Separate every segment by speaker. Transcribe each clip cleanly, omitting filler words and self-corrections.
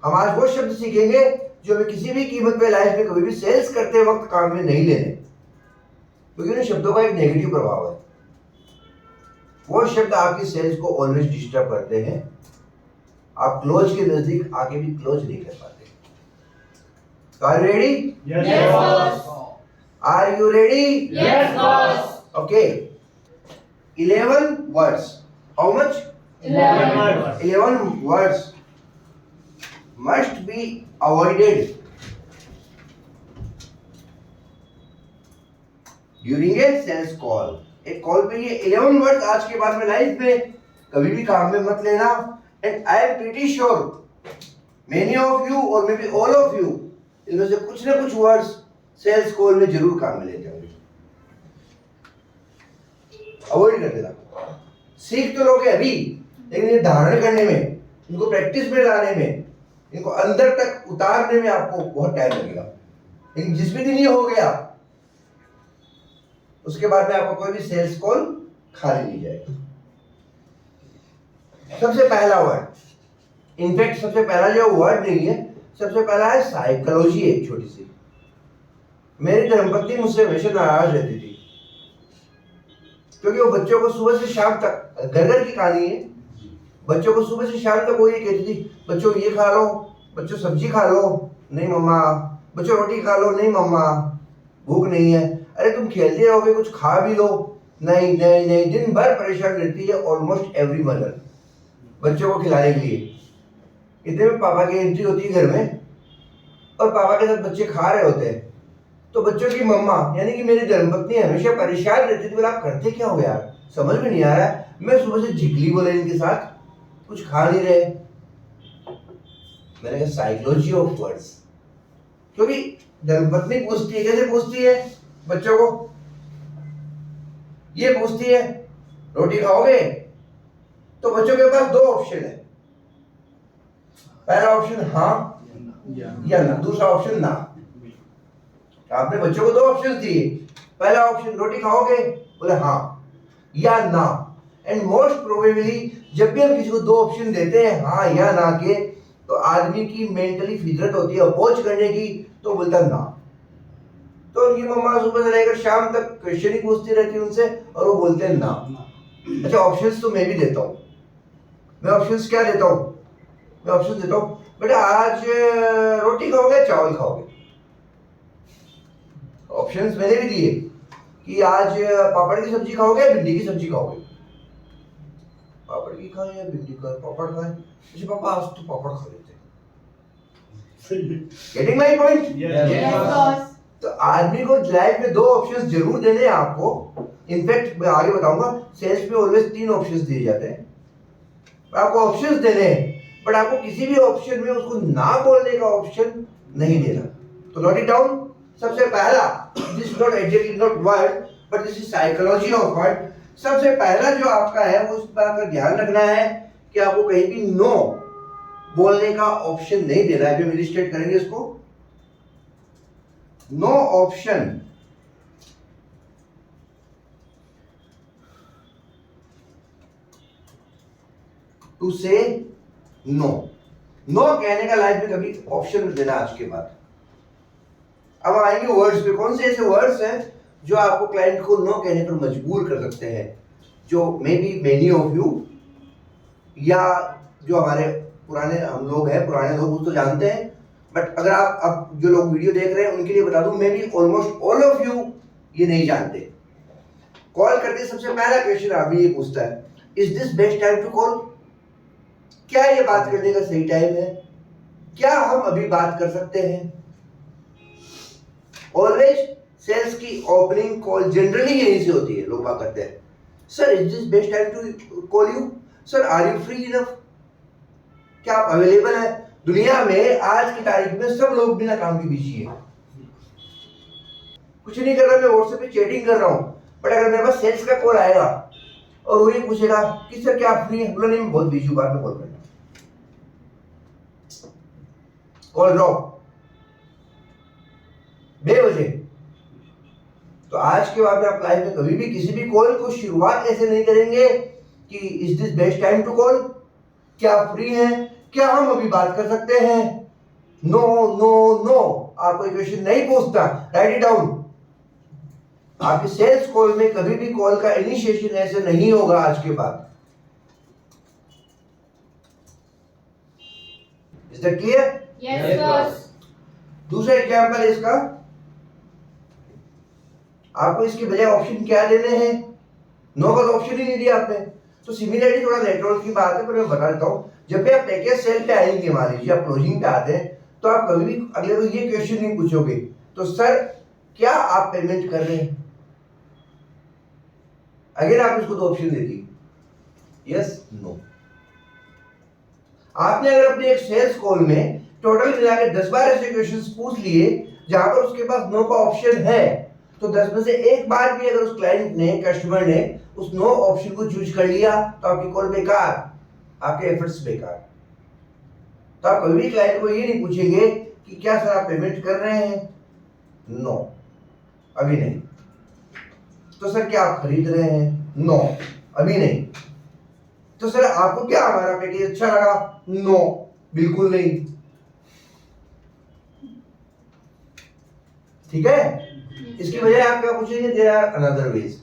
Speaker 1: हम आज वो शब्द सीखेंगे जो हमें किसी भी कीमत पे लाइफ में कभी भी सेल्स करते वक्त काम में नहीं लेने, क्योंकि उन शब्दों का एक नेगेटिव प्रभाव है। वो शब्द आपकी सेल्स को ऑलवेज डिस्टर्ब करते हैं, आप क्लोज के नजदीक आके भी क्लोज नहीं कर पाते। Are you ready?
Speaker 2: Yes, boss.
Speaker 1: Are you ready?
Speaker 2: Yes, boss.
Speaker 1: Okay. 11 words. How much?
Speaker 2: 11 words.
Speaker 1: 11 words must be avoided during a sales call. एक कॉल पे ये 11 वर्ड्स आज के बाद में लाइफ में कभी भी काम में मत लेना। And I am pretty sure many of you और may be all of you इनमें से कुछ ना कुछ वर्ड्स सेल्स कॉल में जरूर काम में ले जाओगे। अवॉइड कर देना। सीख तो लोगे अभी, लेकिन ये धारण करने में, इनको प्रैक्टिस में लाने में, इनको अंदर तक उतारने में आपको बहुत टाइम लगेगा। लेकिन जिस भी दिन ये हो गया उसके बाद में आपको कोई भी सेल्स कॉल खाली नहीं जाएगा। सबसे पहला वर्ड, इनफैक्ट सबसे पहला जो वर्ड नहीं है, सबसे पहला है साइकोलॉजी। एक छोटी सी, मेरी धर्मपत्नी मुझसे हमेशा नाराज रहती थी क्योंकि वो बच्चों को सुबह से शाम तक, घर की कहानी है, बच्चों को सुबह से शाम तक वो ये कहती थी, बच्चों ये खा लो, बच्चों सब्जी खा लो, नहीं मम्मा, बच्चों रोटी खा लो, नहीं मम्मा भूख नहीं है, अरे तुम खेलते रहोगे कुछ खा भी लो, नहीं नहीं नहीं, दिन भर परेशान रहती है ऑलमोस्ट एवरी मदर बच्चों को खिलाने के लिए। इतने में पापा की एंट्री होती है घर में और पापा के साथ बच्चे खा रहे होते हैं, तो बच्चों की मम्मा यानी कि मेरी धर्मपत्नी हमेशा परेशान रहती थी, बोला आप करते क्या हो यार, समझ में नहीं आ रहा है, मैं सुबह से झिकली बोले इनके साथ, कुछ खा नहीं रहे। मैंने कहा साइकोलॉजी ऑफ वर्ड्स, क्योंकि धर्मपत्नी पूछती है, कैसे पूछती है बच्चों को, ये पूछती है रोटी खाओगे, तो बच्चों के पास दो ऑप्शन है, पहला ऑप्शन हाँ या ना, दूसरा ऑप्शन ना। आपने बच्चों को दो ऑप्शन दिए, पहला ऑप्शन रोटी खाओगे, बोले हाँ या ना। एंड मोस्ट प्रोबेबली जब भी हम किसी को दो ऑप्शन देते हैं हाँ या ना के, तो आदमी की मेंटली फितरत होती है अपोज करने की, तो बोलता ना। तो उनकी मम्मा सुबह से लेकर शाम तक क्वेश्चन ही पूछती रहती है उनसे और वो बोलते हैं ना। अच्छा ऑप्शंस तो मैं भी देता हूँ, मैं ऑप्शंस क्या देता हूँ, मैं ऑप्शन देता हूँ, बेटा आज रोटी खाओगे चावल खाओगे। ऑप्शंस मैंने भी दिए कि आज पापड़ की सब्जी खाओगे भिंडी की सब्जी खाओगे, पापड़ की खाएं या भिंडी खाएं, पापड़ खाएं, अच्छा पापा आज तो पापड़ खा लेते हैं। Getting my point?
Speaker 2: Yes,
Speaker 1: तो आदमी को लाइफ में दो ऑप्शंस जरूर देने हैं आपको। इनफैक्ट मैं आगे बताऊंगा, सेल्स में ऑलवेज 3 ऑप्शंस दिए जाते हैं, आपको ऑप्शंस देने हैं, बट आपको किसी भी ऑप्शन में उसको ना बोलने का ऑप्शन नहीं देना। तो नोट इट डाउन। सबसे पहला, this not adjective not word but this is psychology of word. सबसे पहला जो आपका है वो इस बात का ध्यान रखना है कि आपको कहीं भी नो बोलने का ऑप्शन नहीं देना है। जो इलिस्ट्रेट करेंगे इसको, नो ऑप्शन टू से नो। नो कहने का लाइफ में कभी ऑप्शन देना आज के बाद। अब आएंगे वर्ड्स पे। कौन से ऐसे वर्ड्स हैं जो आपको क्लाइंट को नो कहने पर मजबूर कर सकते हैं, जो may be many of you या जो हमारे पुराने हम लोग हैं, पुराने लोग वो तो जानते हैं, बट अगर आप अब जो लोग वीडियो देख रहे हैं उनके लिए बता दूं, may be almost all of you ये नहीं जानते। कॉल करके सबसे पहला क्वेश्चन आदमी ये पूछता है, is this best time to call? क्या ये बात करने का सही टाइम है? क्या हम अभी बात कर सकते हैं? ऑलवेज सेल्स की ओपनिंग कॉल जनरली यहीं से होती है। लोग बात करते हैं, sir is this best time to call you? Sir are you free enough? क्या आप अवेलेबल है? दुनिया में आज की तारीख में सब लोग बिना काम के बिजी है। कुछ नहीं कर रहा, मैं व्हाट्सएप पे चैटिंग कर रहा हूँ, बट अगर मेरे पास सेल्स का कॉल आएगा और वो ये पूछेगा कि सर क्या आप फ्री हैं, बोला नहीं मैं बहुत बिजी हूँ, बाद में कॉल करना, कॉल ड्रॉप बेवजह। तो आज के बाद आप लाइफ में कभी भी किसी भी कॉल को शुरुआत ऐसे नहीं करेंगे कि is this best time to call, क्या आप फ्री हैं, क्या हम अभी बात कर सकते हैं? नो नो नो, आपको क्वेश्चन नहीं पूछता, राइट इट डाउन। आपके सेल्स कॉल में कभी भी कॉल का इनिशिएशन ऐसे नहीं होगा आज के बाद। Is that clear?
Speaker 2: Yes, boss.
Speaker 1: दूसरा एग्जांपल है इसका। आपको इसके बजाय ऑप्शन क्या देने हैं? नो का ऑप्शन ही नहीं दिया आपने। तो सिमिलरली थोड़ा लेटर की बात है, पर मैं बता देता हूँ। जब भी आप पैकेज सेल पे आएंगे, मान लीजिए आप क्लोजिंग पे आते हैं, तो आप कभी भी अगले को ये क्वेश्चन नहीं पूछोगे, तो सर क्या आप पेमेंट कर रहे हैं? अगर आप इसको दो ऑप्शन देती, यस नो। आपने अगर अपने एक सेल्स कॉल में टोटल मिला के 10 बार ऐसे क्वेश्चंस पूछ लिए जहां पर उसके पास नो का ऑप्शन है, तो 10 में से एक बार भी अगर उस क्लाइंट ने, कस्टमर ने उस नो ऑप्शन को चूज कर लिया, तो आपकी कॉल बेकार, आपके एफर्ट्स बेकार। तो आप कभी भी क्लाइंट को ये नहीं पूछेंगे कि क्या सर आप पेमेंट कर रहे हैं? नो, अभी नहीं। तो सर क्या आप खरीद रहे हैं? नो, अभी नहीं। तो सर आपको क्या हमारा पैकेज अच्छा लगा? नो, बिल्कुल नहीं। ठीक है? इसकी बजाय आप क्या पूछेंगे? There are another ways.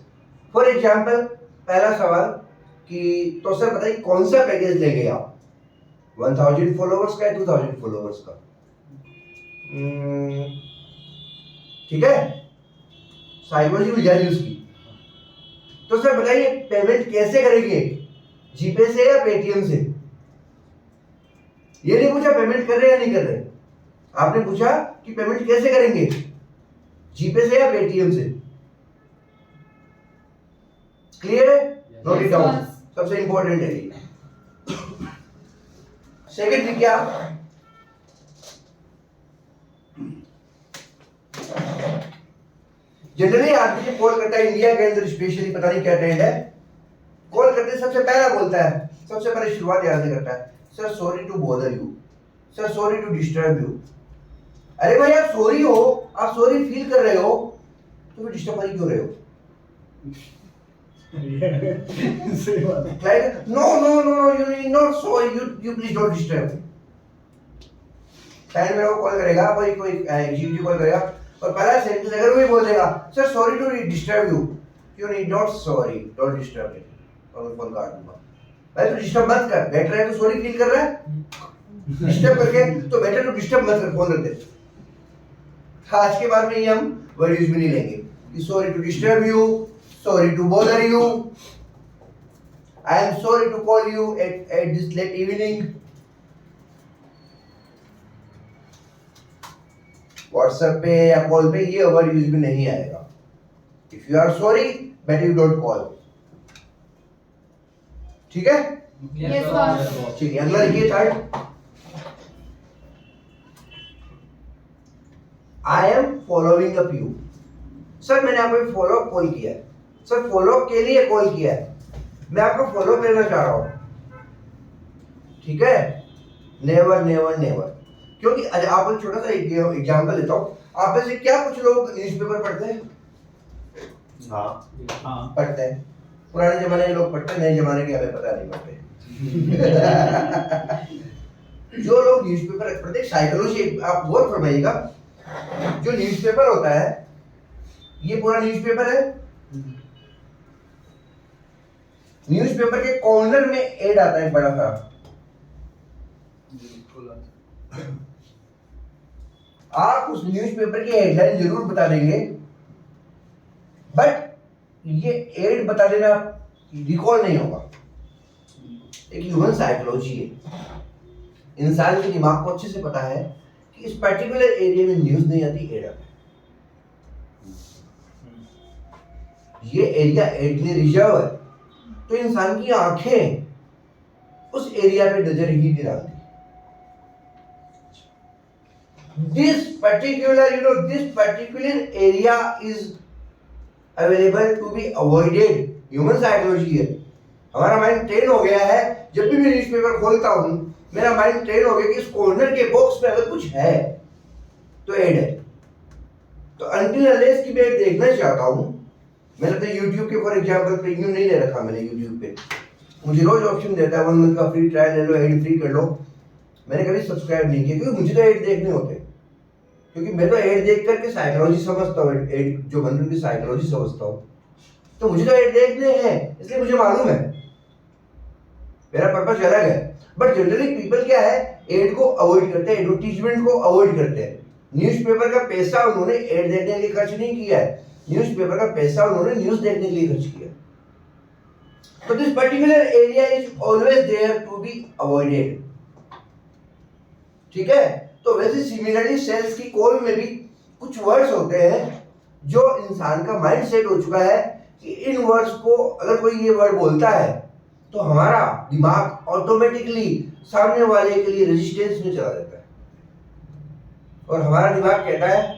Speaker 1: For example, पहला सवाल कि तो सर बताइए कौन सा पैकेज लेंगे आप? 1000 फॉलोवर्स का है, 2000 फॉलोवर्स का? ठीक है, साइकोलॉजी मिल जाएगी उसकी। तो सर बताइए पेमेंट कैसे करेंगे, जीपे से या पेटीएम से? ये नहीं पूछा पेमेंट कर रहे या नहीं कर रहे, आपने पूछा कि पेमेंट कैसे करेंगे, जीपे से या पेटीएम से। क्लियर है? नोट इट डाउन, सबसे इंपॉर्टेंट है ये। सेकंड क्या, जनरली आदमी जब कॉल करता है, इंडिया के अंदर स्पेशली, पता नहीं क्या ट्रेंड है, कॉल करते सबसे पहला बोलता है, सबसे पहले शुरुआत यहाँ से करता है, sir sorry to bother you, sir sorry to disturb you. अरे भाई आप सॉरी हो, आप सॉरी फील कर रहे हो, तो फिर डिस्टर्ब क्यों रहे हो? Client, no no no you need not sorry, you please don't disturb. Client मेरे को कॉल करेगा, कोई एग्जीक्यूटिव कॉल करेगा, और पहला सेंटेंस अगर वो बोल देगा, sir sorry to disturb you, you need not sorry, don't disturb me, और मैं फोन काट दूंगा। भाई तू डिस्टर्ब मत कर, बेटर है तो सॉरी फील कर रहा है, डिस्टर्ब करके तो बेटर टू डिस्टर्ब मत कर, फोन रख दे। आज के बाद में ये हम वर्ड यूज में नहीं लेंगे कि sorry to disturb you, sorry to bother you, I am sorry to call you at this late evening. WhatsApp पे या कॉल पे ये वर्ड यूज में नहीं आएगा। If you are sorry better you don't call. ठीक है?
Speaker 2: Yes, boss.
Speaker 1: ठीक है, अगला लिखिए third. I am following up you. Sir मैंने आपको फॉलो अप कॉल किया है, सर फॉलो अप के लिए कॉल किया है, मैं आपको फॉलो करना चाह रहा हूं। ठीक है? Never never never. क्योंकि आपको एक छोटा सा एग्जांपल देता हूं, आप में से क्या कुछ लोग न्यूज़पेपर पढ़ते हैं? हाँ पढ़ते हैं। पुराने जमाने के लोग पढ़ते हैं, नए जमाने के हमें पता नहीं पढ़ते। जो लोग न्यूज़पेपर पढ़ते हैं, साइकोलॉजी आप गौर फरमाइएगा, जो न्यूज़पेपर होता है, ये पूरा न्यूज़पेपर है, न्यूज़पेपर के कॉर्नर में एड आता है बड़ा सा, आप उस न्यूज़पेपर की हेडलाइन जरूर बता देंगे, बट ये एड बता देना रिकॉल नहीं होगा। एक ह्यूमन साइकोलॉजी है, इंसान के दिमाग को अच्छे से पता है कि इस पर्टिकुलर एरिया में न्यूज़ नहीं आती, एड आता है। ये एरिया एड के लिए रिजर्व है, तो इंसान की आंखें उस एरिया पे नजर ही नहीं डालती। This particular area is available to be avoided. Human psychology है, हमारा माइंड ट्रेन हो गया है, जब भी मैं न्यूज़पेपर खोलता हूँ मेरा माइंड ट्रेन हो गया कि इस कॉर्नर के बॉक्स पे अगर कुछ है तो ऐड है। तो अनटिल अनलेस की मैं देखना चाहता हूँ, मैंने तो YouTube के फॉर एग्जांपल प्रीमियम नहीं ले रखा मैंने YouTube पे, मुझे रोज ऑप्शन देता है 1 मंथ का फ्री ट्रायल ले लो, ऐड फ्री कर लो, मैंने कभी सब्सक्राइब नहीं किया, क्योंकि मुझे तो एड देखने होते हैं, क्योंकि मैं तो एड देख करके साइकोलॉजी समझता हूँ, एड जो बन उनकी साइकोलॉजी समझता हूँ, तो मुझे तो एड देखने हैं, इसलिए मुझे मालूम है, मेरा पर्पस अलग है। बट जनरली पीपल क्या है, एड को अवॉइड करते हैं, एडवर्टीजमेंट को अवॉइड करते हैं। न्यूज़पेपर का पैसा उन्होंने एड देखने के लिए खर्च नहीं किया है, न्यूज़पेपर का पैसा उन्होंने न्यूज़ देखने के लिए खर्च किया। तो this particular area is always there to be avoided, ठीक है। तो वैसे सिमिलरली सेल्स की कॉल में भी कुछ वर्ड्स होते हैं जो इंसान का माइंड सेट हो चुका है कि इन वर्ड्स को अगर कोई ये वर्ड बोलता है तो हमारा दिमाग ऑटोमेटिकली सामने वाले के लिए रेजिस्टेंस में चला जाता है, और हमारा दिमाग कहता है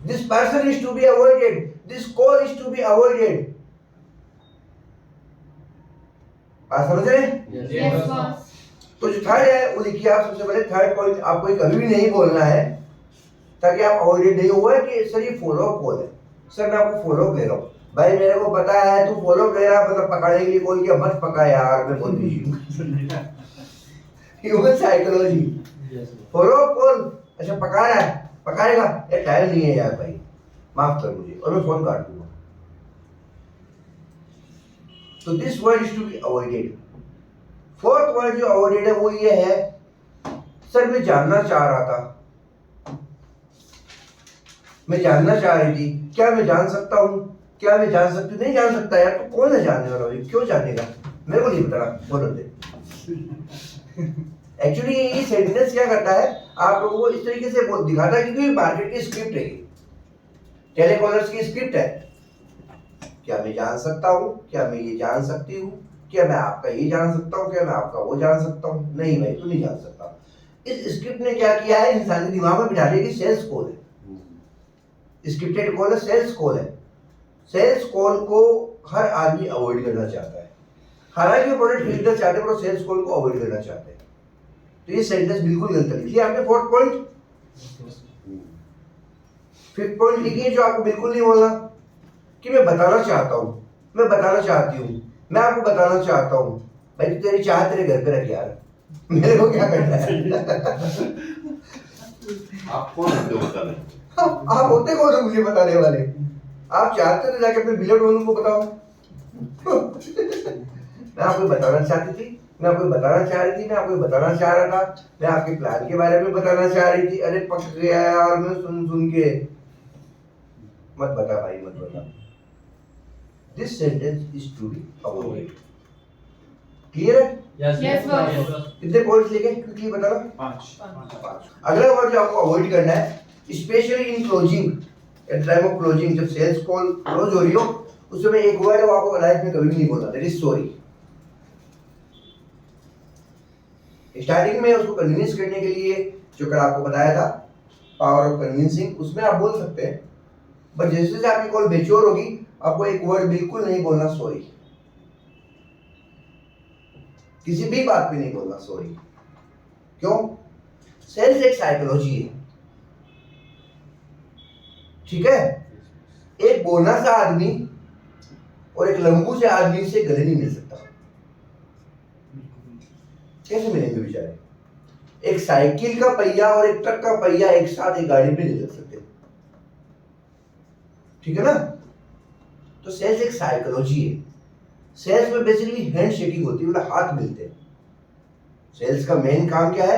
Speaker 1: this person is to be avoided, this call is to be avoided. बात समझ रहे हैं?
Speaker 2: Yes, boss.
Speaker 1: तो जो थर्ड है वो लिखिए आप, सबसे पहले थर्ड पॉइंट आपको कभी भी नहीं बोलना है ताकि आप अवॉइडेड नहीं हुआ है कि सर ये फॉलो अप कॉल है, सर मैं आपको फॉलो अप ले रहा हूँ, भाई मेरे को पता है तू फॉलो अप ले रहा है, मतलब पकड़ने के लिए कॉल किया, मत पका यार, मैं बहुत बिजी हूँ। Human psychology, follow up call, अच्छा पका रहा है, पकाएगा, ये टाइम नहीं है यार भाई, माफ कर मुझे, और मैं फोन काट दूंगा। तो this word is to be avoided. Fourth word जो अवॉइडेड है वो ये है, सर मैं जानना चाह रहा था, मैं जानना चाह रही थी, क्या मैं जान सकता हूँ, क्या मैं जान सकती हूँ? नहीं जान सकता यार, तो कौन है जानने वाला, क्यों जानेगा, मेरे को नहीं पता, बोलो दे। एक्चुअली ये सेंटेंस क्या करता है, आप लोगों को इस तरीके से दिखाता है, क्योंकि मार्केट की स्क्रिप्ट है, टेलीकॉलर्स की स्क्रिप्ट है। क्या मैं जान सकता हूँ, क्या मैं ये जान सकती हूँ, क्या मैं आपका ये जान सकता हूँ, क्या मैं आपका वो जान सकता हूँ? नहीं भाई, तू नहीं जान सकता। इस स्क्रिप्ट ने क्या किया है, इंसानी दिमाग में बिठा दिया कि सेल्स कॉल है, स्क्रिप्टेड कॉल है, सेल्स कॉल है। सेल्स कॉल को हर आदमी अवॉइड करना चाहता है, हालांकि वो प्रोडक्ट खरीदना चाहते हैं पर सेल्स कॉल को अवॉइड करना चाहते हैं। तो ये सेंटेंस बिल्कुल गलत है। लिखिए आपने फोर्थ पॉइंट। फिफ्थ पॉइंट लिखिए जो आपको बिल्कुल नहीं बोलना, कि मैं बताना चाहता हूँ, मैं बताना चाहती हूँ, मैं आपको बताना चाहता हूँ। भाई तू तेरी चाह तेरे घर पे रख यार, मेरे को क्या करना है?
Speaker 3: आप कौन होते हो बताने?
Speaker 1: आप होते कौन हो मुझे बताने वाले? आप चाहते तो जाके अपने बिलड वालों को बताओ। मैं आपको बताना चाहती थी, मैं आपको बताना चाह रही थी, मैं आपको बताना चाह रहा था, मैं आपके प्लान के बारे में बताना चाह रही थी। अरे पक गया यार मैं सुन के। मत बता भाई, मत बता। This sentence is to be avoided. Clear है?
Speaker 2: Yes, boss.
Speaker 1: कितने पॉइंट्स लिखे क्विकली बताना? 5। अगला वर्ड जो आपको अवॉइड करना है, specially in closing, at time of closing, जब सेल्स कॉल क्लोज हो रही हो उस समय एक वर्ड है वो आपको लाइफ में कभी भी नहीं बोलना, दैट इज सॉरी। स्टार्टिंग में उसको कन्विंस करने के लिए जो कल आपको बताया था, पावर ऑफ कन्विंसिंग, उसमें आप बोल सकते हैं, बट जैसे जैसे आपकी कॉल मैच्योर होगी आपको एक वर्ड बिल्कुल नहीं बोलना, सॉरी। किसी भी बात पे नहीं बोलना सॉरी। क्यों? सेल्स एक साइकोलॉजी है, ठीक है। एक बोना सा आदमी और एक लंबू से आदमी से गले नहीं मिल सकता। कैसे मिलेंगे बेचारे? एक साइकिल का पहिया और एक ट्रक का पहिया एक साथ एक गाड़ी पे नहीं लग सकते, ठीक है ना। तो सेल्स एक साइकोलॉजी है। सेल्स में बेसिकली हैंड शेकिंग होती है, मतलब हाथ मिलते हैं। सेल्स का मेन काम क्या है?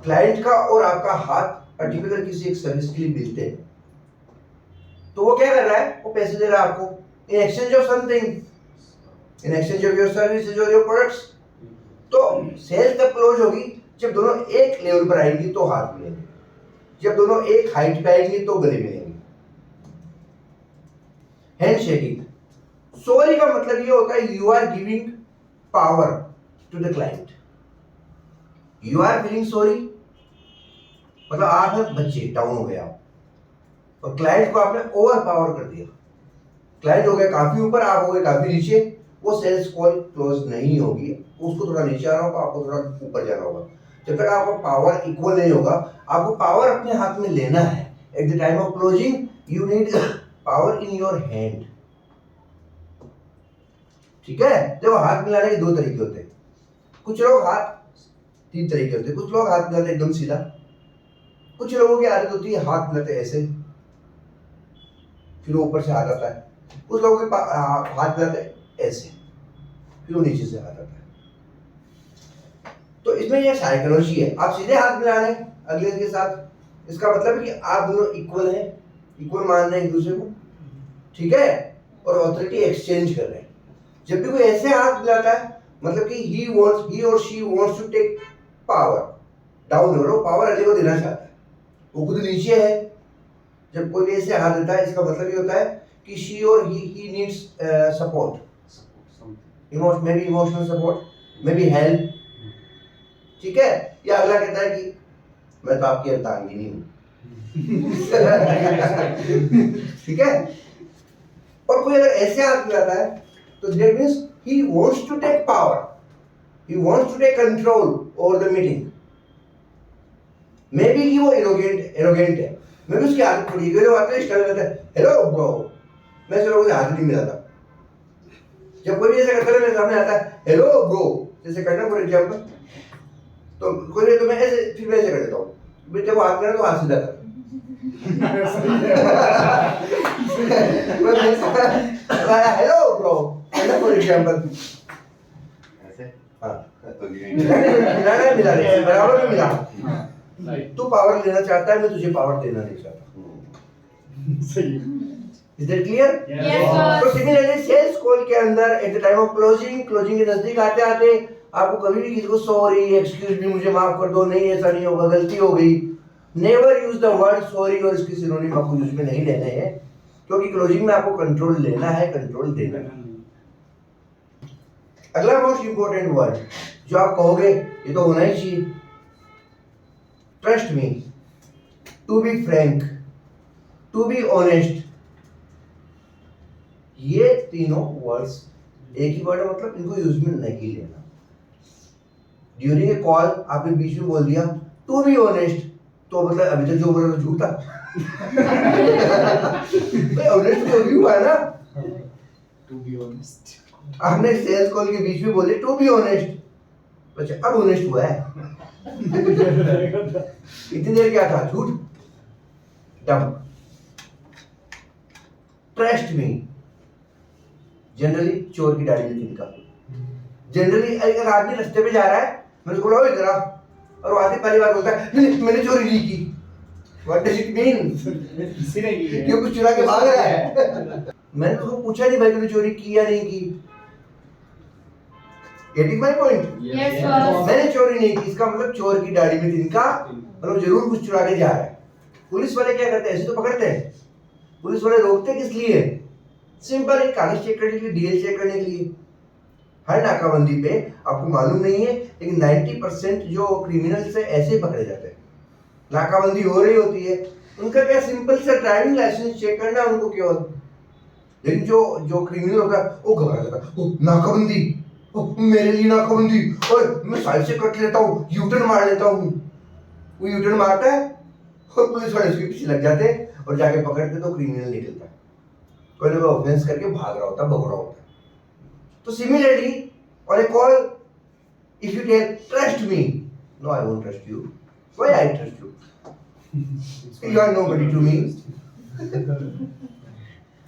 Speaker 1: क्लाइंट का और आपका हाथ पर्टिकुलर किसी एक सर्विस के लिए मिलते हैं। तो वो क्या कर रहा है? वो पैसे दे रहा है आपको in exchange of something, in exchange of your services और योर प्रोडक्ट्स। तो सेल्स तब क्लोज होगी जब दोनों एक लेवल पर आएंगी तो हाथ मिलेंगे, जब दोनों एक हाइट पे आएंगे तो गले मिलेंगे। Hand shaking. सॉरी का मतलब ये होता है you are giving power to the client, you are feeling sorry, मतलब आप हैं बच्चे, डाउन हो गए आप, और क्लाइंट को आपने ओवर पावर कर दिया। क्लाइंट हो गया काफी ऊपर, आप हो गए काफी नीचे, वो सेल्स कॉल क्लोज नहीं होगी। उसको थोड़ा नीचे आना होगा, आपको थोड़ा ऊपर जाना होगा। जब तक आपका पावर इक्वल नहीं होगा, आपको पावर अपने हाथ में लेना है। At the time of closing you need power in your hand, ठीक है। देखो हाथ मिलाने के दो तरीके होते हैं। कुछ लोग हाथ तीन तरीके होते हैं। कुछ लोग हाथ मिलाते एकदम सीधा, कुछ लोगों की आदत होती है हाथ मिलाते ऐसे, फिर वो ऊपर से हाथ आता है। कुछ लोगों के हाथ मिलाते ऐसे, फिर वो नीचे से हाथ आता है। तो इसमें ये साइकोलॉजी है। आप सीधे हाथ मिला रहे हैं अगले के साथ, इसका मतलब है कि आप दोनों इक्वल हैं, इक्वल मान रहे हैं एक दूसरे को, ठीक है, और ऑथोरिटी एक्सचेंज कर रहे हैं। जब भी कोई ऐसे हाथ मिलाता है मतलब कि ही और she wants to take power down, हो पावर अगले को देना चाहता है, वो खुद नीचे है। जब कोई भी ऐसे हाथ देता है इसका मतलब ये होता है कि शी और he needs support, may be emotional support, may be help, ठीक है। या अगला कहता है कि मैं तो आपकी अर्धांगिनी हूँ ठीक है। और कोई अगर ऐसे हाथ मिलाता है तो that means he wants to take power, he wants to take control over the meeting. Maybe कि वो एरोगेंट है, मैं भी उसकी आदत पड़ी है, जो आते हैं स्टाइल करता है हेलो ब्रो, मैं ऐसे लोगों से हाथ नहीं मिलाता। जब कोई भी ऐसा करता है मेरे सामने आता है हेलो ब्रो जैसे करना फॉर एग्जांपल, तो कोई तो मैं ऐसे फिर मैं ऐसे कर देता हूँ, जब वो हाथ करे तो हाथ सीधा कर हेलो ब्रो करना फॉर एग्जांपल ऐसे, हाँ तो मिला रहे बराबर में मिला। तू पावर लेना चाहता है, मैं तुझे पावर देना नहीं चाहता। Is that clear?
Speaker 2: Yes, sir.
Speaker 1: तो सिमिलरली सेल्स कॉल के अंदर at the time of closing के नजदीक आते आते आपको कभी भी किसी को सॉरी, एक्सक्यूज मी, मुझे माफ कर दो, नहीं ऐसा नहीं होगा, गलती हो गई, never use the word sorry और इसके सिनोनिम आपको यूज में नहीं लेने हैं, क्योंकि क्लोजिंग में आपको कंट्रोल लेना है, कंट्रोल देना है। अगला मोस्ट इंपोर्टेंट वर्ड जो आप कहोगे ये तो होना ही चाहिए, trust me, to be frank, to be honest. ये तीनों वर्ड्स एक ही वर्ड है, मतलब इनको यूज में नहीं लेना। ड्यूरिंग ए कॉल आपने बीच में बोल दिया टू बी ऑनेस्ट, तो मतलब अभी तक जो बोला था झूठा ऑनेस्ट तो भी हुआ है ना,
Speaker 3: टू बी ऑनेस्ट।
Speaker 1: आपने सेल्स कॉल के बीच में बोले टू बी ऑनेस्ट, अच्छा अब ऑनेस्ट हुआ है इतनी देर क्या था, झूठ, डम। ट्रस्ट मी, जनरली चोर की दाढ़ी में तिनका। जनरली अगर आदमी रास्ते पे जा रहा है, मैंने उसको बोला इधर आ, और वो आदमी पहली बार बोलता है मैंने चोरी नहीं की। What does it mean?
Speaker 3: किसी ने की है,
Speaker 1: क्यों कुछ चुरा के भाग रहा है मैंने उसको पूछा नहीं भाई तूने चोरी की या नहीं की। Getting my point?
Speaker 2: Yes, sir.
Speaker 1: मैंने चोरी नहीं की, इसका मतलब चोर की दाढ़ी में तिनका, मतलब जरूर कुछ चुरा के जा रहा है। पुलिस वाले क्या करते हैं, ऐसे तो पकड़ते हैं। पुलिस वाले रोकते किस लिए? सिंपल, एक कागज चेक करने के लिए, डीएल चेक करने के लिए। हर नाकाबंदी पे आपको मालूम नहीं है लेकिन 90% जो क्रिमिनल्स है ऐसे पकड़े जाते हैं। नाकाबंदी हो रही होती है, उनका क्या सिंपल सा ड्राइविंग लाइसेंस चेक करना है उनको केवल। लेकिन जो क्रिमिनल होता है वो घबरा जाता है, ओ नाकाबंदी, ओ मेरे लिए नाकाबंदी, ओए मैं साइड से कट लेता हूँ, यूटर्न मार लेता हूँ। वो यूटर्न मारता है और पुलिस वाले उसके पीछे लग जाते हैं और जाके पकड़ते तो क्रिमिनल निकलता है, कोई ना कोई ऑफेंस करके भाग रहा होता है, भग रहा होता है। तो similarly on a call, if you tell trust me, no I won't trust you, why I trust you, you are nobody to me।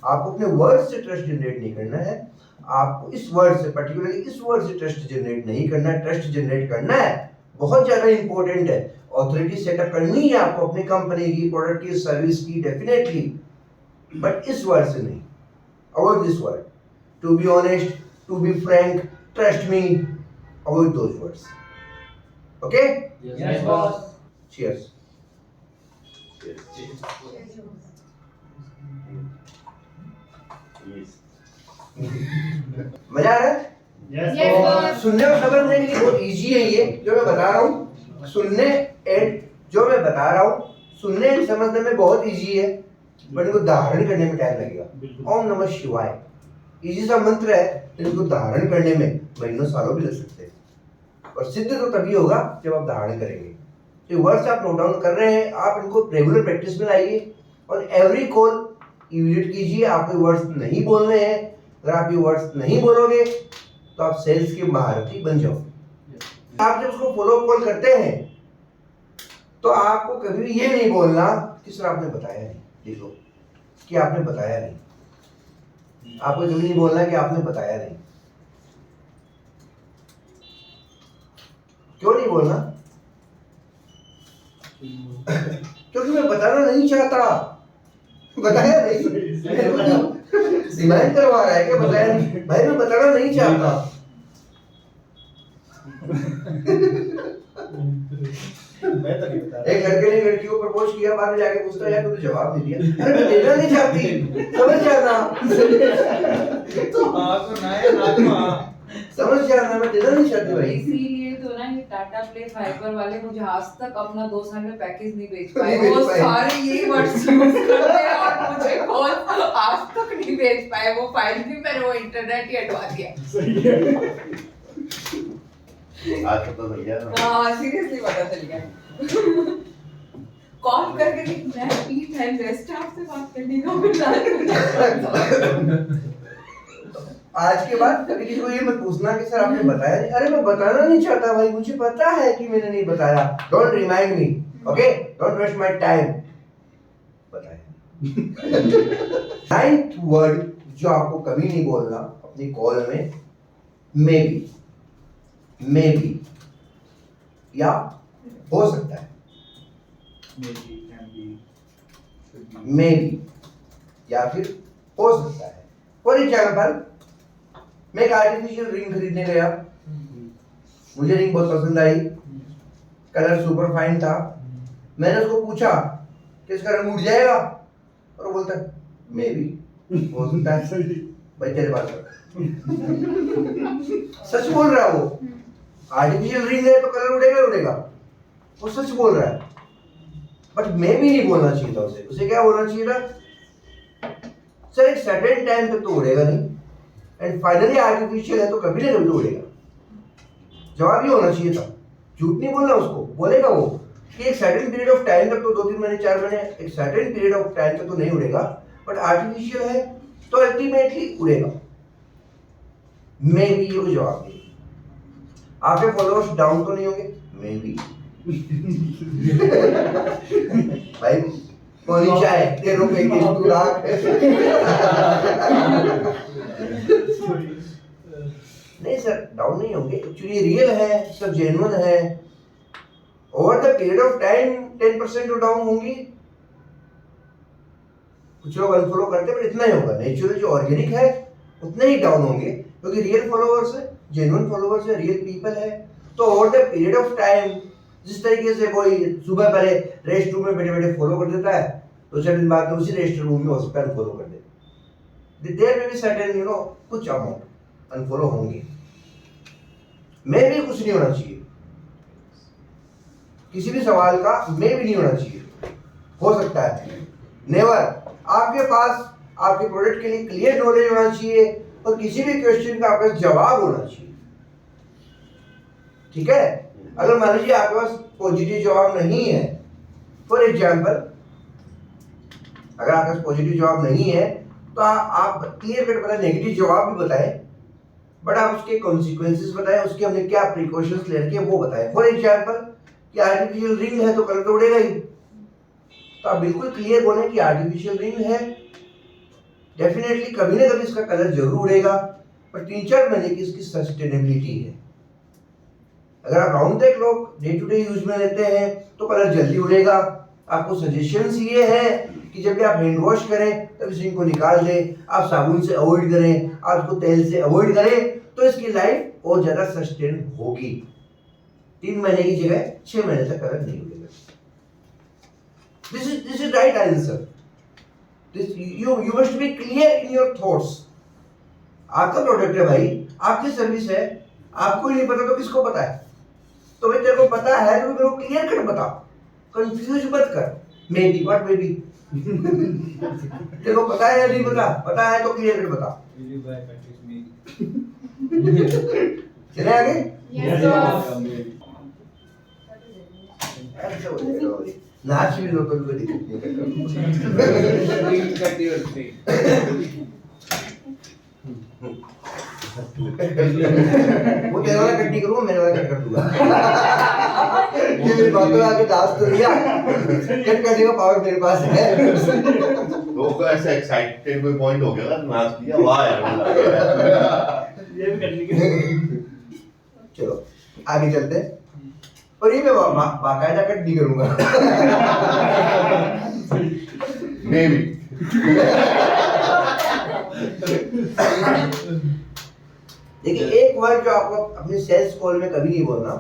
Speaker 1: आपको अपने वर्ड से ट्रस्ट जनरेट नहीं करना है, आपको इस वर्ड से, पर्टिकुलरली इस वर्ड से ट्रस्ट जनरेट नहीं करना है। ट्रस्ट जनरेट करना है, बहुत ज्यादा इंपॉर्टेंट है। ऑथोरिटी सेटअप करनी है आपको अपनी कंपनी की, प्रोडक्ट की, सर्विस की, डेफिनेटली, बट इस वर्ड से नहीं। Avoid this word, to be honest, to be frank, trust me, avoid those words. Okay?
Speaker 2: Yes, boss.
Speaker 1: Cheers. मजा आ रहा है?
Speaker 2: Yes, boss.
Speaker 1: सुनने और समझने के लिए बहुत इजी है ये जो मैं बता रहा हूँ। सुनने एंड जो मैं बता रहा हूँ, सुनने एंड समझने में बहुत इजी है, बट इनको धारण करने में टाइम लगेगा। ओम नमः शिवाय इजी सा मंत्र है, इसको धारण करने में महीनों सालों भी लग सकते हैं, और सिद्ध तो तभी होगा जब आप धारण करेंगे। तो वर्ड्स आप नोट डाउन कर रहे हैं, आप इनको रेगुलर प्रैक्टिस में लाइए और एवरी कॉल यूज कीजिए। आपको वर्ड्स नहीं बोलने हैं, अगर आप ये वर्ड्स नहीं बोलोगे तो आप सेल्स के महारथी बन जाओगे। आप जब उसको फॉलो कॉल करते हैं तो आपको कभी भी ये नहीं बोलना कि सर आपने बताया नहीं, लिख लो कि आपने बताया नहीं। आपको कभी नहीं बोलना कि आपने बताया नहीं। क्यों नहीं बोलना? क्योंकि मैं बताना नहीं चाहता। बताया नहीं, डिमांड करवा रहा है कि बताया नहीं। भाई मैं बताना नहीं चाहता।
Speaker 3: मैं तो नहीं बता
Speaker 1: एक लड़के ने लड़की को प्रपोज किया, बाद में जाके पूछता यार तूने जवाब नहीं दिया। अरे मैं देना नहीं चाहती, समझ जाना।
Speaker 3: तो हाँ तो ना है ना तो हाँ।
Speaker 1: समझ जाना, मैं देना नहीं चाहती भाई।
Speaker 2: इसीलिए तो ना ये टाटा प्ले फाइबर वाले मुझे आज तक अपना 2 साल में पैकेज नहीं भेज
Speaker 1: नहीं
Speaker 2: पाए।
Speaker 1: भेज
Speaker 2: वो
Speaker 1: पाए।
Speaker 2: सारे यही वर्ड्स यूज करते हैं और मुझे कॉल आज तक नहीं भेज पाए। वो फाइल भी मैंने वो इंटरनेट ही हटवा दिया।
Speaker 3: सही है।
Speaker 1: आज तो भैया
Speaker 2: हाँ सीरियसली पता चल गया। कॉल करके कि मैं फ्री टाइम वेस्ट है आपसे बात करने का फिर
Speaker 1: आज के बाद कभी किसी को ये मत पूछना कि सर आपने बताया नहीं। अरे मैं बताना नहीं चाहता भाई, मुझे पता है कि मैंने नहीं बताया। Don't remind me, okay? Don't waste my time. बताया। 9th वर्ड जो आपको कभी नहीं बोलना अपनी कॉल में, मे बी या हो सकता है।
Speaker 3: Maybe, can be, should be.
Speaker 1: May be या फिर हो सकता है। फॉर एग्जाम्पल मैं एक आर्टिफिशियल रिंग खरीदने गया, मुझे रिंग बहुत पसंद आई, कलर सुपर फाइन था। मैंने उसको पूछा कि इसका रंग उड़ जाएगा, और वो बोलता है मे बी, हो सकता है। भाई तेरे पास सच बोल रहा है वो। आर्टिफिशियल रिंग है तो कलर उड़ेगा उड़ेगा, वो सच बोल रहा है। बट मे भी नहीं बोलना चाहिए था उसे। उसे क्या बोलना चाहिए था, सर एक सर्टेन टाइम तक तो उड़ेगा नहीं, एंड फाइनली आर्टिफिशियल है तो कभी ना कभी तो उड़ेगा। जवाब ये होना चाहिए था। झूठ नहीं बोलना उसको। बोलेगा वो कि एक सर्टेन पीरियड ऑफ टाइम तक तो 2-3 महीने 4 महीने, एक सर्टेन पीरियड ऑफ टाइम तक तो नहीं उड़ेगा, बट आर्टिफिशियल है तो अल्टीमेटली उड़ेगा। मे बी ये को जवाब दिए। आपके फॉलोअर्स डाउन तो नहीं होंगे? May be. भाई कौन चाहे तेरे पे किस तू राख। नहीं सर डाउन नहीं होंगे, एक्चुअली रियल है, सब जेन्युइन है। Over the period of time 10% तो डाउन होंगी। कुछ लोग अनफॉलो करते हैं, पर इतना ही होगा। नेचुरल जो ऑर्गेनिक है उतने ही डाउन होंगे, क्योंकि रियल फॉलोअर्स है, जेन्युइन फॉलोअर्स है, रियल पीपल है। तो over the period of time जिस तरीके से कोई सुबह पहले रेस्ट रूम में बैठे बैठे फॉलो कर देता है, तो 4 दिन बाद में उसी रेस्ट रूम में उस पर फॉलो कर दे। देयर में भी सर्टेन कुछ अमाउंट अनफॉलो होंगे। मैं भी कुछ नहीं होना चाहिए, किसी भी सवाल का मैं भी नहीं होना चाहिए। हो सकता है, नेवर। आपके पास आपके प्रोडक्ट के लिए क्लियर नॉलेज होना चाहिए और किसी भी क्वेश्चन का आपका जवाब होना चाहिए। ठीक है? अगर मान लीजिए आपके पास पॉजिटिव जवाब नहीं है, फॉर एग्जाम्पल अगर आपके पास पॉजिटिव जवाब नहीं है तो आप क्लियर कट बताएं, नेगेटिव जवाब भी बताएं, बट आप उसके कॉन्सिक्वेंसेस बताएं, उसके हमने क्या प्रिकॉशंस ले रखे वो बताएं। फॉर एग्जाम्पल कि आर्टिफिशियल रिंग है तो कलर तो उड़ेगा ही, तो आप बिल्कुल क्लियर बोलें कि आर्टिफिशियल रिंग है, डेफिनेटली कभी ना कभी इसका कलर जरूर उड़ेगा, पर 3-4 महीने की इसकी सस्टेनेबिलिटी है। अगर आप round the clock day to day use में लेते हैं तो कलर जल्दी उड़ेगा। आपको सजेशंस ये है कि जब भी आप हैंड वॉश करें तब इस रिंग को निकाल दें, आप साबुन से अवॉइड करें, आप इसको तेल से अवॉइड करें, तो इसकी लाइफ और ज्यादा सस्टेन होगी। 3 महीने की जगह 6 महीने तक कलर नहीं उड़ेगा। This is right answer. You must be clear in your thoughts। आपका प्रोडक्ट है भाई, आपकी सर्विस है, आपको ही नहीं पता तो किसको पता है? तो भाई तेरे को पता है तो मेरे को क्लियर कट बता, कंफ्यूज मत कर। May be what may be तेरे को पता है या नहीं पता? पता है तो क्लियर कट बता। चले आगे।
Speaker 2: Yes, boss.
Speaker 1: ऐसा हो जाएगा भाई। नाच भी लो तो कोई दिक्कत नहीं। वो तेरे वाला कट नहीं करूंगा, मेरे वाला कट कर दूंगा। ये मेरी बातों में आके दास तो लिया, कट करने का पावर मेरे पास है।
Speaker 4: लोगों को ऐसा एक्साइटेड कोई पॉइंट हो गया ना, नाच किया, वाह यार मजा आ गया।
Speaker 3: ये भी करने के
Speaker 1: चलो आगे चलते हैं। और ये मैं बाकायदा कट नहीं करूंगा।
Speaker 4: मे भी
Speaker 1: देखिए, एक वर्ड जो आपको अपने सेल्स कॉल में कभी नहीं बोलना,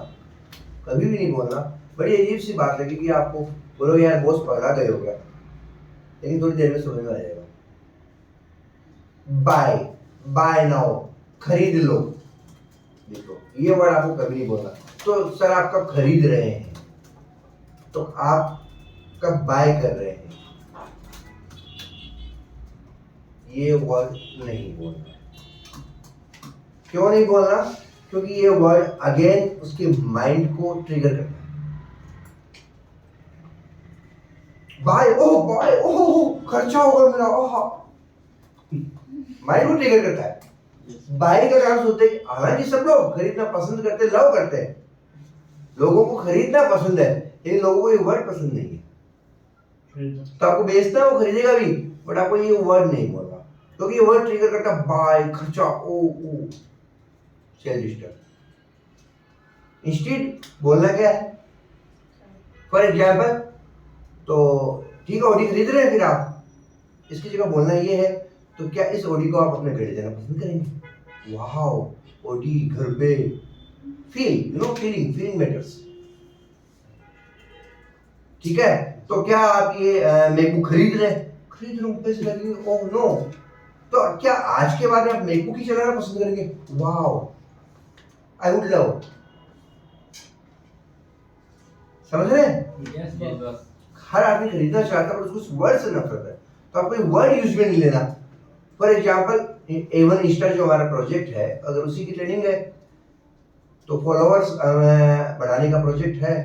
Speaker 1: कभी भी नहीं बोलना। बड़ी अजीब सी बात लगी कि आपको बोलो यार बॉस पकड़ा गए हो गया, लेकिन थोड़ी देर में समझ में आ जाएगा। बाय, बाय नाउ, खरीद लो। देखो ये वर्ड आपको कभी नहीं बोलना। तो सर आप कब खरीद रहे हैं, तो आप कब बाय कर रहे हैं, ये वर्ड नहीं बोलना। क्यों नहीं बोलना? क्योंकि ये वर्ड अगेन उसके माइंड को ट्रिगर करता है। बाय, ओह खर्चा होगा मेरा, ओह, माइंड को ट्रिगर करता है। बाय का काम होता है, हालांकि सब लोग खरीदना पसंद करते, लव करते हैं, लोगों को खरीदना पसंद है, लेकिन लोगों को ये वर्ड पसंद नहीं है। तो आपको बेचना है, वो खरीदेगा भी, बट आपको ये वर्ड नहीं बोलना, क्योंकि ये वर्ड ट्रिगर करता है बाय, खर्चा, ओ सेल डिस्टर्ब। इंस्टेड बोलना क्या है? फॉर एग्जाम्पल, तो ठीक है ऑडी खरीद रहे हैं, फिर आप इसकी जगह बोलना ये है, तो क्या इस ऑडी को आप अपने घर ले जाना पसंद करेंगे? वाओ, ऑडी घर पे, feel, you know, feeling matters. ठीक है, तो क्या आप ये मैकबुक खरीद रहे हैं? खरीद रहे, पैसे लगेंगे, ओह नो। तो क्या आज के बाद में आप मैकबुक ही चलाना पसंद करेंगे? Wow, I would love. समझ रहे हैं? हर आदमी खरीदना चाहता है, पर उसको उस वर्ड से नफरत है, तो आपको वर्ड यूज में नहीं लेना। फॉर एग्जाम्पल, A1 इंस्टा जो हमारा प्रोजेक्ट है, अगर उसी की ट्रेनिंग है, तो फॉलोअर्स बढ़ाने का प्रोजेक्ट है,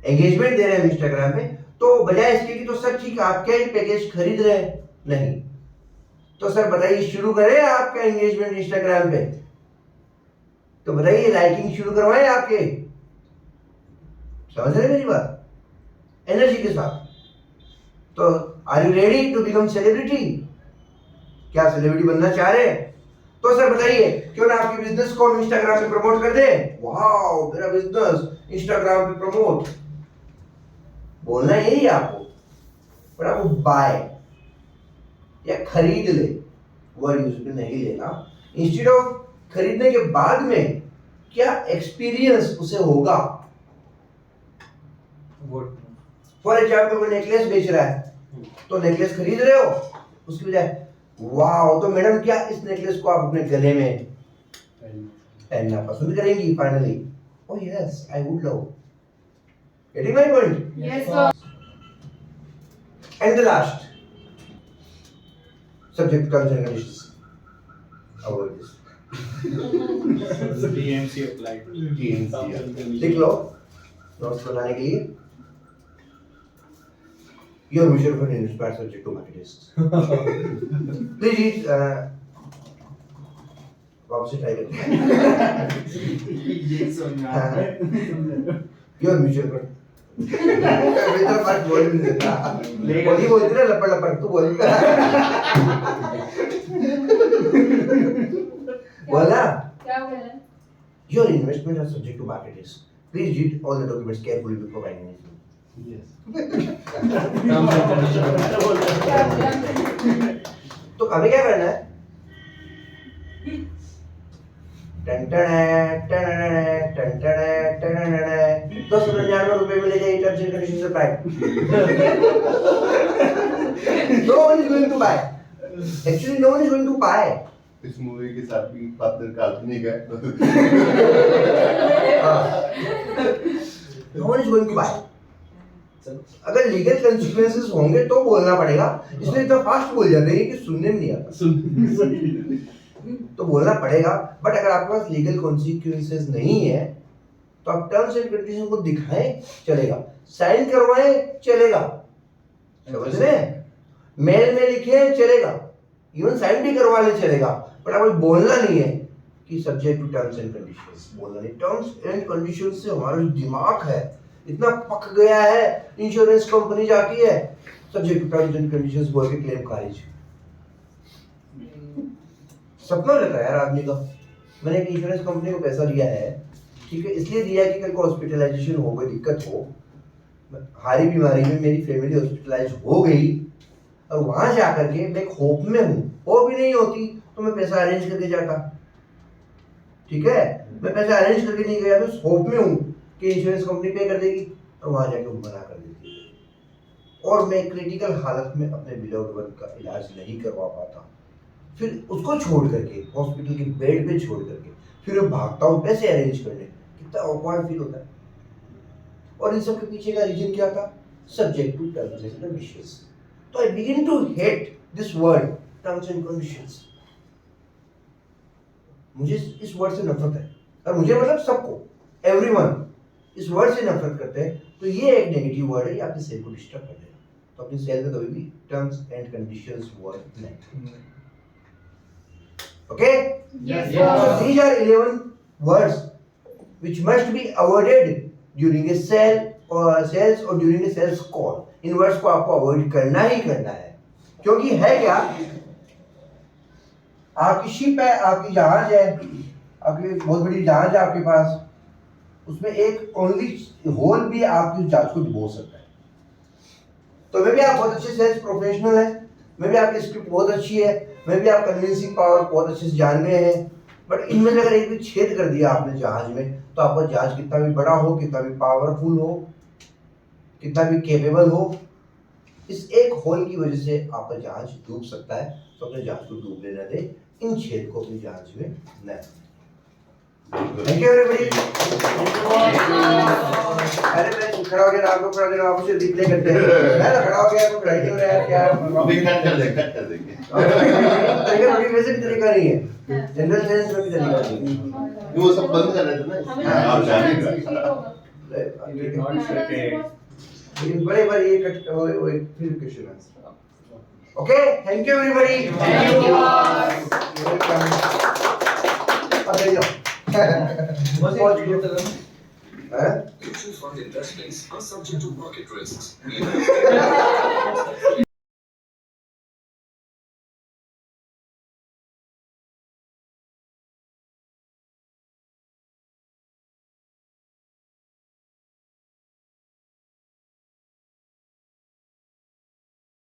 Speaker 1: एंगेजमेंट दे रहे हैं इंस्टाग्राम में, तो बजाय इसके कि तो सर ठीक है आप क्या ये पैकेज खरीद रहे हैं, नहीं, तो सर बताइए शुरू करें आपका एंगेजमेंट इंस्टाग्राम पे, तो बताइए लाइकिंग शुरू करवाएं आपके। समझ रहे मेरी बात? एनर्जी के साथ। तो are you ready to become celebrity? क्या सेलिब्रिटी बनना चाह रहे हैं? तो सर बताइए क्यों ना आपके बिजनेस को हम इंस्टाग्राम पे प्रमोट कर दें। वाओ, मेरा बिजनेस इंस्टाग्राम पे प्रमोट, बोलना यही आपको, पर आपको बाय या खरीद ले वर्ड यूज में नहीं लेना। इंस्टेड ऑफ खरीदने के बाद में क्या एक्सपीरियंस उसे होगा। फॉर एग्जाम्पल, कोई नेकलेस बेच रहा है, तो नेकलेस खरीद रहे हो, उसकी बजाय वाओ, तो मैडम क्या इस नेकलेस को आप अपने गले में पहनना पसंद करेंगी? Finally, oh yes, I would love. Getting my point?
Speaker 2: Yes, sir.
Speaker 1: And the last subject, terms and conditions. Avoid this.
Speaker 3: DMC applied.
Speaker 1: लिख लो नोट्स बनाने के लिए। Your mutual fund investment subject to market risk. Please read. वापस try करते हैं।
Speaker 3: ये सुनना है।
Speaker 1: Your mutual fund. मैं तो बात बोल नहीं देता। बोली बोलती ना लपड़ लपड़, तू बोल। बोला?
Speaker 2: क्या बोला?
Speaker 1: Your investment are subject to market risk. Please read all the documents carefully before buying anything. तो हमें क्या करना है? ₹10,99 terms and conditions apply. No one is going to buy. Actually, no one is going to buy.
Speaker 4: इस movie के साथ भी पात्र काल्पनिक है।
Speaker 1: No one is going to buy. अगर लीगल कंसिक्वेंसेस होंगे तो बोलना पड़ेगा, इसलिए इतना फास्ट बोल जाते हैं कि सुनने में नहीं आता। तो बोलना पड़ेगा, बट अगर आपके पास लीगल कॉन्सिक्वेंसेस नहीं है तो आप टर्म्स एंड कंडीशन को दिखाएं, चलेगा, साइन करवाएं, चलेगा, समझ रहे हैं? मेल में लिखे चलेगा, इवन साइन भी करवा ले चलेगा, बट आपको बोलना नहीं है कि subject to terms and conditions, बोलना नहीं। टर्म्स एंड कंडीशंस से हमारा जो दिमाग है इतना पक गया है, इंश्योरेंस कंपनी जाती है subject to terms and conditions बोल के क्लेम खारिज। सपना रहता है यार आदमी का, मैंने एक इंश्योरेंस कंपनी को पैसा दिया है, ठीक है, इसलिए दिया है कि कल को हॉस्पिटलाइजेशन हो, कोई दिक्कत हो, हारी बीमारी में मेरी फैमिली हॉस्पिटलाइज हो गई और वहां जाकर के मैं एक होप में हूँ, वो भी नहीं होती तो मैं पैसा अरेंज करके जाता, ठीक है, मैं पैसा अरेंज करके नहीं गया, मैं उस होप में हूँ कि इंश्योरेंस कंपनी पे कर देगी और वहां जाके वो मना कर देती है और मैं क्रिटिकल हालत में अपने बिलोड वन का इलाज नहीं करवा पाता, फिर उसको छोड़ करके हॉस्पिटल के बेड पे छोड़ करके फिर मैं भागता हूँ पैसे अरेंज करने, कितना ऑकवर्ड फील होता है। और इन सब के पीछे का रीजन क्या था? Subject to terms and conditions. तो I begin to hate this word terms and conditions. मुझे इस वर्ड से नफरत है, और मुझे मतलब सबको, एवरीवन इस वर्ड से नफरत करते हैं। तो ये एक नेगेटिव वर्ड है, ये आपकी सेल को डिस्टर्ब कर देगा। तो अपनी सेल में कभी भी टर्म्स एंड कंडीशंस वर्ड नहीं। Okay?
Speaker 2: Yes,
Speaker 1: So these are 11 words which must be avoided during a sales or during a sales call. In words को आपको अवॉइड करना ही करना है, क्योंकि है क्या, आपकी शिप है, आपकी जहाज है, आपकी बहुत बड़ी जहाज है आपके पास, उसमें एक ओनली होल भी आपकी जहाज को डुबो सकता है। तो मे भी आप बहुत अच्छे सेल्स प्रोफेशनल हैं, मे भी आपकी स्क्रिप्ट बहुत अच्छी है, मे भी आप कन्विंसिंग पावर बहुत अच्छे से जान गए हैं, बट इनमें से अगर एक भी छेद कर दिया आपने जहाज में, तो आपका जहाज कितना भी बड़ा हो, कितना भी पावरफुल हो, कितना भी कैपेबल हो, इस एक होल की वजह से आपका जहाज डूब सकता है। तो अपने जहाज को डूबने न दे, इन छेद को अपने जहाज में न। Thank you everybody. अरे मैं खड़ा हो गया, आप लोग खड़ा हो गए, आप मुझे रिप्ले करते हैं, मैं तो खड़ा हो गया, तो खड़ा क्यों रहा है, क्या
Speaker 4: अभी कट कर देंगे
Speaker 1: तरीका अभी वैसे भी तरीका नहीं है, जनरल सेंस में भी तरीका नहीं है।
Speaker 4: वो सब बंद कर रहे थे ना, आप जानिएगा।
Speaker 1: लेकिन बड़े बड़े ये कट वो फिर question answer. Okay, thank you everybody.
Speaker 2: Thank you.
Speaker 1: अब ले जाओ।
Speaker 3: बस एक वीडियो कर रहा
Speaker 1: हैं?
Speaker 5: Mutual fund investments are subject to market risks.